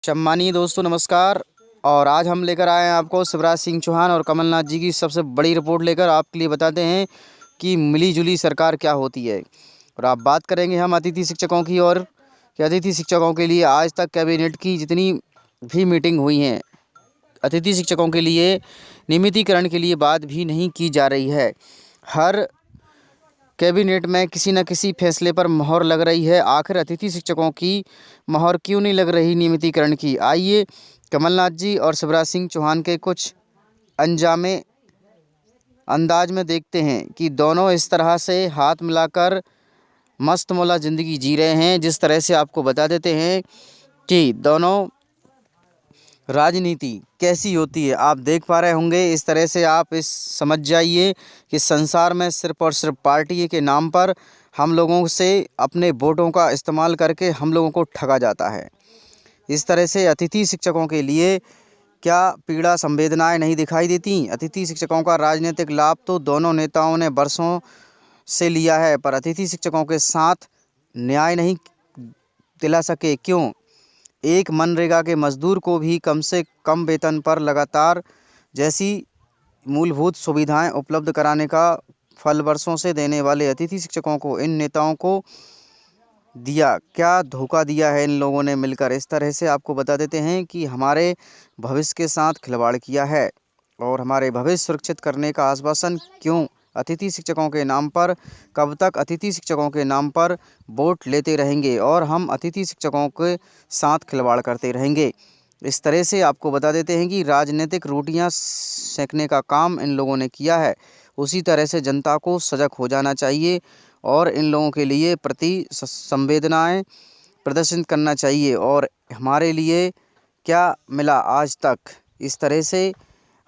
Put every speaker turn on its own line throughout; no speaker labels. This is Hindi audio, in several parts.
सम्मानीय दोस्तों नमस्कार। और आज हम लेकर आए हैं आपको शिवराज सिंह चौहान और कमलनाथ जी की सबसे बड़ी रिपोर्ट लेकर आपके लिए बताते हैं कि मिली जुली सरकार क्या होती है। और आप बात करेंगे हम अतिथि शिक्षकों की, और कि अतिथि शिक्षकों के लिए आज तक कैबिनेट की जितनी भी मीटिंग हुई हैं, अतिथि शिक्षकों के लिए नियमितीकरण के लिए बात भी नहीं की जा रही है। हर कैबिनेट में किसी न किसी फैसले पर मोहर लग रही है। आखिर अतिथि शिक्षकों की मोहर क्यों नहीं लग रही नियमितीकरण की? आइए कमलनाथ जी और शिवराज सिंह चौहान के कुछ अनजामे अंदाज में देखते हैं कि दोनों इस तरह से हाथ मिलाकर मस्त मौला ज़िंदगी जी रहे हैं। जिस तरह से आपको बता देते हैं कि दोनों राजनीति कैसी होती है, आप देख पा रहे होंगे। इस तरह से आप इस समझ जाइए कि संसार में सिर्फ़ और सिर्फ पार्टी के नाम पर हम लोगों से अपने वोटों का इस्तेमाल करके हम लोगों को ठगा जाता है। इस तरह से अतिथि शिक्षकों के लिए क्या पीड़ा संवेदनाएं नहीं दिखाई देती? अतिथि शिक्षकों का राजनीतिक लाभ तो दोनों नेताओं ने वर्षों से लिया है, पर अतिथि शिक्षकों के साथ न्याय नहीं दिला सके। क्यों? एक मनरेगा के मजदूर को भी कम से कम वेतन पर लगातार जैसी मूलभूत सुविधाएं उपलब्ध कराने का फल वर्षों से देने वाले अतिथि शिक्षकों को इन नेताओं को दिया, क्या धोखा दिया है इन लोगों ने मिलकर। इस तरह से आपको बता देते हैं कि हमारे भविष्य के साथ खिलवाड़ किया है और हमारे भविष्य सुरक्षित करने का आश्वासन क्यों अतिथि शिक्षकों के नाम पर, कब तक अतिथि शिक्षकों के नाम पर वोट लेते रहेंगे और हम अतिथि शिक्षकों के साथ खिलवाड़ करते रहेंगे। इस तरह से आपको बता देते हैं कि राजनीतिक रोटियां सेकने का काम इन लोगों ने किया है। उसी तरह से जनता को सजग हो जाना चाहिए और इन लोगों के लिए प्रति संवेदनाएं प्रदर्शित करना चाहिए। और हमारे लिए क्या मिला आज तक? इस तरह से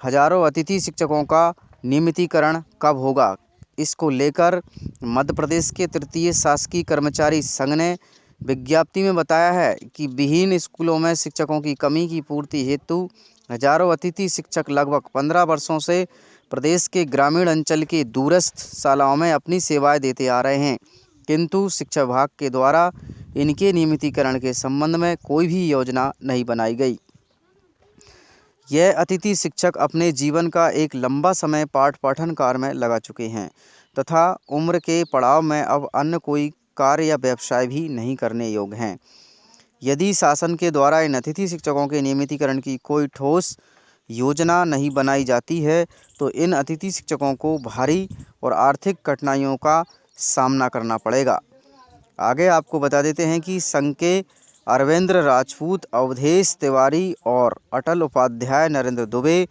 हजारों अतिथि शिक्षकों का नियमितीकरण कब होगा, इसको लेकर मध्य प्रदेश के तृतीय शासकीय कर्मचारी संघ ने विज्ञप्ति में बताया है कि विभिन्न स्कूलों में शिक्षकों की कमी की पूर्ति हेतु हजारों अतिथि शिक्षक लगभग 15 वर्षों से प्रदेश के ग्रामीण अंचल के दूरस्थ शालाओं में अपनी सेवाएं देते आ रहे हैं, किंतु शिक्षा विभाग के द्वारा इनके नियमितीकरण के संबंध में कोई भी योजना नहीं बनाई गई। यह अतिथि शिक्षक अपने जीवन का एक लंबा समय पाठ पठन कार्य में लगा चुके हैं तथा उम्र के पड़ाव में अब अन्य कोई कार्य या व्यवसाय भी नहीं करने योग्य हैं। यदि शासन के द्वारा इन अतिथि शिक्षकों के नियमितीकरण की कोई ठोस योजना नहीं बनाई जाती है तो इन अतिथि शिक्षकों को भारी और आर्थिक कठिनाइयों का सामना करना पड़ेगा। आगे आपको बता देते हैं कि संघ के अरविंद्र राजपूत, अवधेश तिवारी और अटल उपाध्याय, नरेंद्र दुबे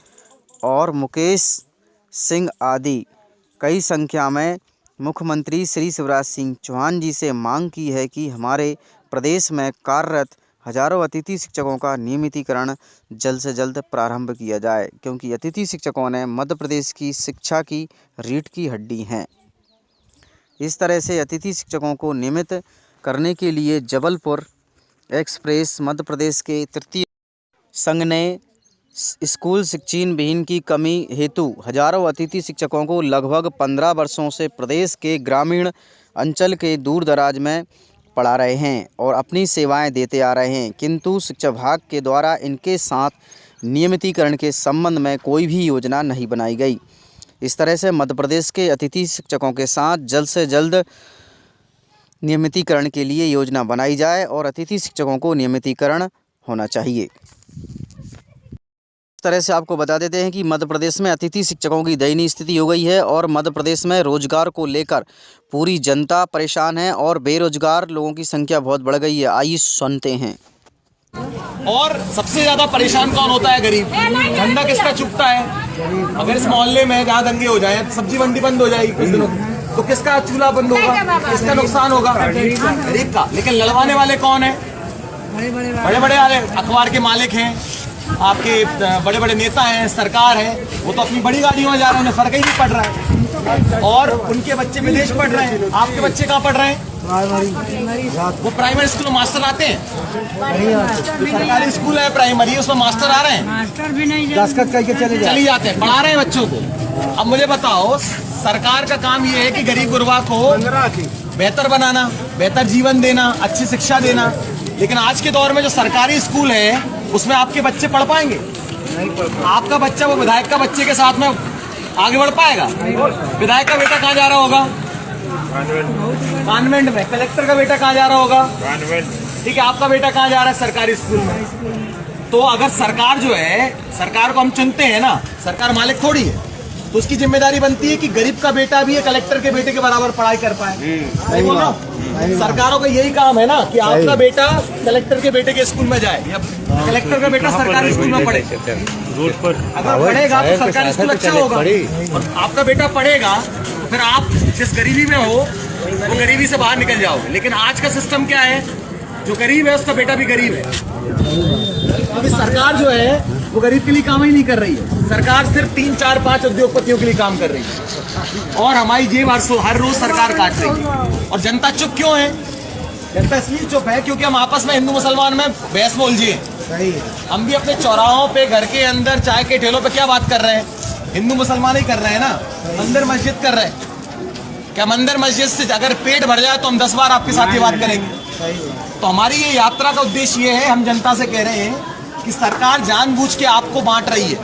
और मुकेश सिंह आदि कई संख्या में मुख्यमंत्री श्री शिवराज सिंह चौहान जी से मांग की है कि हमारे प्रदेश में कार्यरत हजारों अतिथि शिक्षकों का नियमितीकरण जल्द से जल्द प्रारंभ किया जाए, क्योंकि अतिथि शिक्षकों ने मध्य प्रदेश की शिक्षा की रीढ़ की हड्डी हैं। इस तरह से अतिथि शिक्षकों को नियमित करने के लिए जबलपुर एक्सप्रेस मध्य प्रदेश के तृतीय संघ ने स्कूल शिक्षण विहीन की कमी हेतु हजारों अतिथि शिक्षकों को लगभग 15 वर्षों से प्रदेश के ग्रामीण अंचल के दूर दराज में पढ़ा रहे हैं और अपनी सेवाएं देते आ रहे हैं, किंतु शिक्षा विभाग के द्वारा इनके साथ नियमितीकरण के संबंध में कोई भी योजना नहीं बनाई गई। इस तरह से मध्य प्रदेश के अतिथि शिक्षकों के साथ जल्द से जल्द नियमितीकरण के लिए योजना बनाई जाए और अतिथि शिक्षकों को नियमितीकरण होना चाहिए। इस तरह से आपको बता देते हैं कि मध्य प्रदेश में अतिथि शिक्षकों की दयनीय स्थिति हो गई है और मध्य प्रदेश में रोजगार को लेकर पूरी जनता परेशान है और बेरोजगार लोगों की संख्या बहुत बढ़ गई है। आइए सुनते हैं।
और सबसे ज्यादा परेशान कौन होता है? गरीब। धंधा किसका चुकता है? अगर इस मोहल्ले में जहाँ दंगे हो जाए, सब्जी मंडी बंद हो जाएगी कुछ दिनों तो किसका चूल्हा बंद होगा? किसका नुकसान होगा? गरीब का। लेकिन लड़वाने वाले कौन है? बड़े बड़े अखबार के मालिक हैं, आपके बड़े बड़े नेता हैं, सरकार है। वो तो अपनी बड़ी गाड़ियों में जा रहे हैं, उन्हें फर्क ही नहीं पड़ रहा है और उनके बच्चे विदेश पढ़ रहे हैं। आपके बच्चे कहाँ पढ़ रहे हैं? वो प्राइमरी स्कूल में मास्टर आते हैं? सरकारी स्कूल है प्राइमरी, उसमें मास्टर आ रहे हैं?
मास्टर भी नहीं
चली जाते हैं, पढ़ा रहे हैं बच्चों को। अब मुझे बताओ, सरकार का काम ये है कि गरीब गुरबा को बेहतर बनाना, बेहतर जीवन देना, अच्छी शिक्षा देना। लेकिन आज के दौर में जो सरकारी स्कूल है उसमें आपके बच्चे पढ़ पाएंगे?
नहीं पढ़ पाए।
आपका बच्चा वो विधायक का बच्चे के साथ में आगे बढ़ पाएगा? विधायक का बेटा कहाँ जा रहा होगा? कॉन्वेंट में। कलेक्टर का बेटा कहाँ जा रहा होगा? ठीक है, आपका बेटा कहाँ जा रहा है? सरकारी स्कूल में। तो अगर सरकार जो है, सरकार को हम चुनते हैं ना, सरकार मालिक थोड़ी है, तो उसकी जिम्मेदारी बनती है कि गरीब का बेटा भी है कलेक्टर के बेटे के बराबर पढ़ाई कर पाए। सही बोल रहा हूं? सरकारों का यही काम है ना कि आपका बेटा कलेक्टर के बेटे के स्कूल में जाए या कलेक्टर का बेटा सरकारी स्कूल में पढ़े। अगर पढ़ेगा तो सरकारी स्कूल अच्छा होगा, और आपका बेटा पढ़ेगा तो फिर आप जिस गरीबी में हो वो गरीबी से बाहर निकल जाओगे। लेकिन आज का सिस्टम क्या है, जो गरीब है उसका बेटा भी गरीब है। अभी सरकार जो है वो गरीब के लिए काम ही नहीं कर रही है। सरकार सिर्फ 3, 4, 5 उद्योगपतियों के लिए काम कर रही है, और हमारी जेब हर रोज सरकार काट रही है। और जनता चुप क्यों है? जनता इसलिए चुप है क्योंकि हम आपस में हिंदू मुसलमान में बहस में उलझे हैं। हम भी अपने चौराहों पे, घर के अंदर, चाय के ठेलों पे क्या बात कर रहे हैं? हिंदू मुसलमान ही कर रहे हैं ना, मंदिर मस्जिद कर रहे हैं। क्या मंदिर मस्जिद से अगर पेट भर जाए तो हम 10 बार आपके साथ ये बात करेंगे? तो हमारी ये यात्रा का उद्देश्य ये है, हम जनता से कह रहे हैं कि सरकार जानबूझ के आपको बांट रही है।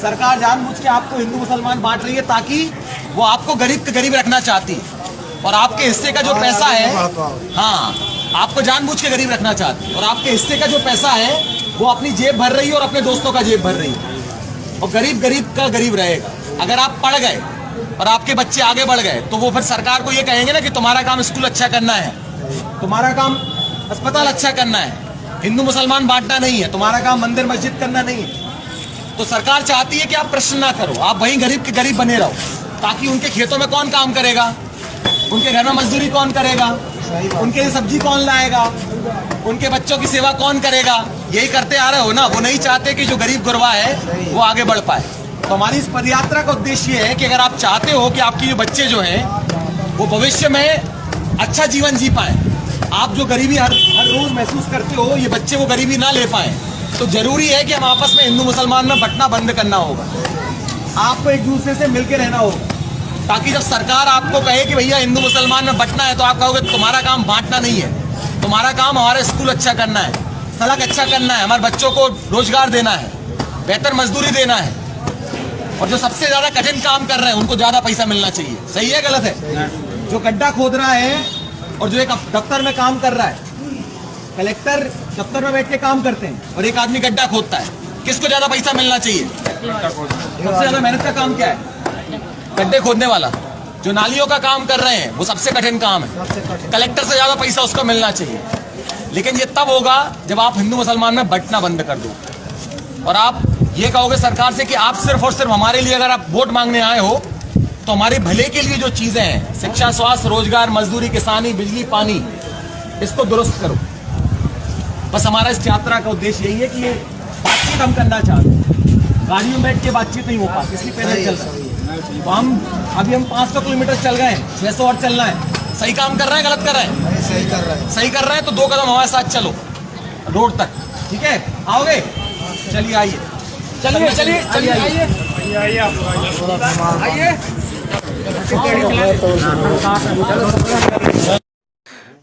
सरकार जानबूझ के आपको हिंदू मुसलमान बांट रही है ताकि वो आपको गरीब के गरीब रखना चाहती है, और आपके हिस्से का जो पैसा है, हाँ, आपको जानबूझ के गरीब रखना चाहती है, और आपके हिस्से का जो पैसा है वो अपनी जेब भर रही है और अपने दोस्तों का जेब भर रही है, और गरीब गरीब का गरीब रहेगा। अगर आप पढ़ गए और आपके बच्चे आगे बढ़ गए तो वो फिर सरकार को ये कहेंगे ना कि तुम्हारा काम स्कूल अच्छा करना है, तुम्हारा काम अस्पताल अच्छा करना है, हिंदू मुसलमान बांटना नहीं है, तुम्हारा काम मंदिर मस्जिद करना नहीं है। तो सरकार चाहती है कि आप प्रश्न ना करो, आप वहीं गरीब के गरीब बने रहो, ताकि उनके खेतों में कौन काम करेगा, उनके घर में मजदूरी कौन करेगा, उनके लिए सब्जी कौन लाएगा, उनके बच्चों की सेवा कौन करेगा, यही करते आ रहे हो ना। वो नहीं चाहते कि जो गरीब गुरबा है वो आगे बढ़ पाए। तो हमारी इस पदयात्रा का उद्देश्य ये है कि अगर आप चाहते हो कि आपके जो बच्चे जो हैं वो भविष्य में अच्छा जीवन जी पाए, आप जो गरीबी हर रोज महसूस करते हो, ये बच्चे वो गरीबी ना ले पाए, तो जरूरी है कि हम आपस में हिंदू मुसलमान में बंटना बंद करना होगा। आपको एक दूसरे से मिलकर रहना होगा, ताकि जब सरकार आपको कहे कि भैया हिंदू मुसलमान में बंटना है, तो आप कहोगे तुम्हारा काम बांटना नहीं है, तुम्हारा काम हमारा स्कूल अच्छा करना है, सड़क अच्छा करना है, हमारे बच्चों को रोजगार देना है, बेहतर मजदूरी देना है, और जो सबसे ज्यादा कठिन काम कर रहे हैं उनको ज्यादा पैसा मिलना चाहिए। सही है गलत है? जो गड्ढा खोद रहा है और जो एक दफ्तर में काम कर रहा है, कलेक्टर दफ्तर में बैठ के काम करते हैं और एक आदमी गड्ढा खोदता है, किसको ज्यादा पैसा मिलना चाहिए? सबसे ज्यादा मेहनत का काम क्या है? गड्ढे खोदने वाला। जो नालियों का काम कर रहे हैं वो सबसे कठिन काम है, कलेक्टर से ज्यादा पैसा उसको मिलना चाहिए। लेकिन ये तब होगा जब आप हिंदू मुसलमान में बंटना बंद कर दो, और आप ये कहोगे सरकार से कि आप सिर्फ और सिर्फ हमारे लिए, अगर आप वोट मांगने आए हो तो हमारे भले के लिए जो चीजें हैं, शिक्षा, स्वास्थ्य, रोजगार, मजदूरी, किसानी, बिजली, पानी, इसको दुरुस्त करो। बस हमारा इस यात्रा का उद्देश्य यही है कि ये बातचीत हम करना चाहते हैं। गाड़ी में बैठ के बातचीत नहीं हो पाती, इसलिए पैदल चल सकते हैं। तो हम 500 किलोमीटर चल गए, 600 और चलना है। सही काम कर रहे हैं, गलत कर रहे हैं?
सही कर रहे हैं।
सही कर रहे हैं तो 2 कदम हमारे साथ चलो रोड तक, ठीक है? आओगे? चलिए आइए, चलिए चलिए चलिए आइए आइए।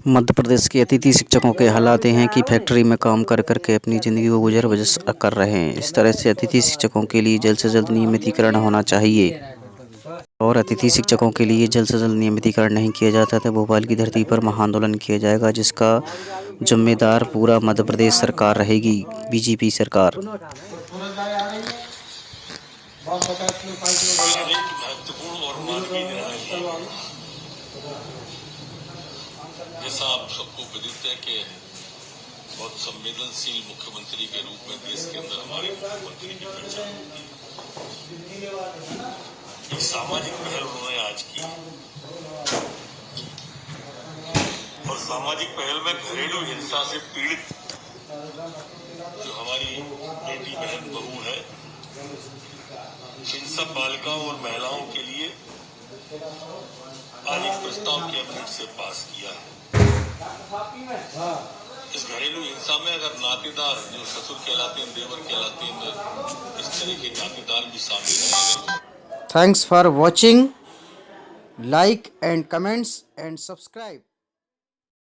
मध्य प्रदेश के अतिथि शिक्षकों के हालात हैं कि फैक्ट्री में काम कर करके अपनी ज़िंदगी को गुजर बसर कर रहे हैं। इस तरह से अतिथि शिक्षकों के लिए जल्द से जल्द नियमितीकरण होना चाहिए, और अतिथि शिक्षकों के लिए जल्द से जल्द नियमितीकरण नहीं किया जाता तो भोपाल की धरती पर महाआंदोलन किया जाएगा, जिसका जिम्मेदार पूरा मध्य प्रदेश सरकार रहेगी, बीजेपी सरकार।
जैसा आप सबको विदित है कि बहुत संवेदनशील मुख्यमंत्री के रूप में देश के अंदर हमारे मुख्यमंत्री की पहचान होती है। एक सामाजिक पहल उन्होंने आज की, और सामाजिक पहल में घरेलू हिंसा से पीड़ित जो हमारी बेटी बहन बहू है, इन सब बालिकाओं और महिलाओं के लिए आज एक प्रस्ताव कैबिनेट से पास किया है। इस घरेलू हिंसा में अगर नातेदार जो ससुर कहलाते हैं, देवर कहलाते हैं, इस तरह के नातेदार भी शामिल हैं।
Thanks for watching. Like and comments and subscribe.